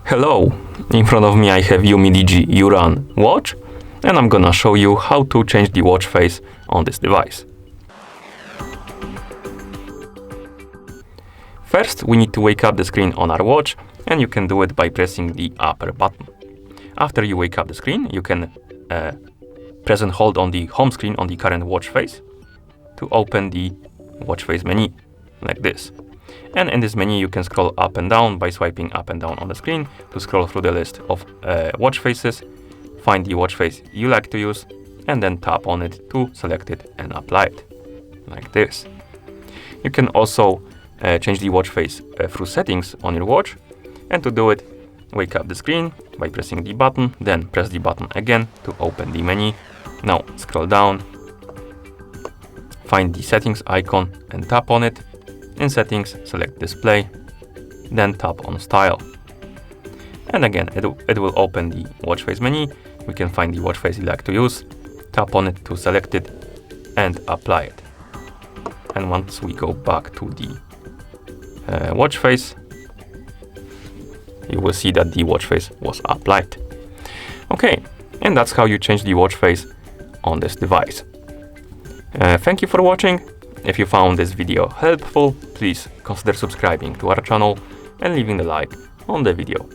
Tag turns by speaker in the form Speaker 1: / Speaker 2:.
Speaker 1: Hello, in front of me I have Umidigi URUN watch, and I'm gonna show you how to change the watch face on this device. First, we need to wake up the screen on our watch, and you can do it by pressing the upper button. After you wake up the screen, you can press and hold on the home screen on the current watch face to open the watch face menu, like this. And in this menu you can scroll up and down by swiping up and down on the screen to scroll through the list of watch faces, find the watch face you like to use, and then tap on it to select it and apply it, like this. You can also change the watch face through settings on your watch, and to do it, wake up the screen by pressing the button, then press the button again to open the menu. Now scroll down, find the settings icon and tap on it. In settings, select display, then tap on style. And again, it will open the watch face menu. We can find the watch face you like to use, tap on it to select it and apply it. And once we go back to the watch face, you will see that the watch face was applied. Okay, and that's how you change the watch face on this device. Thank you for watching. If you found this video helpful, please consider subscribing to our channel and leaving a like on the video.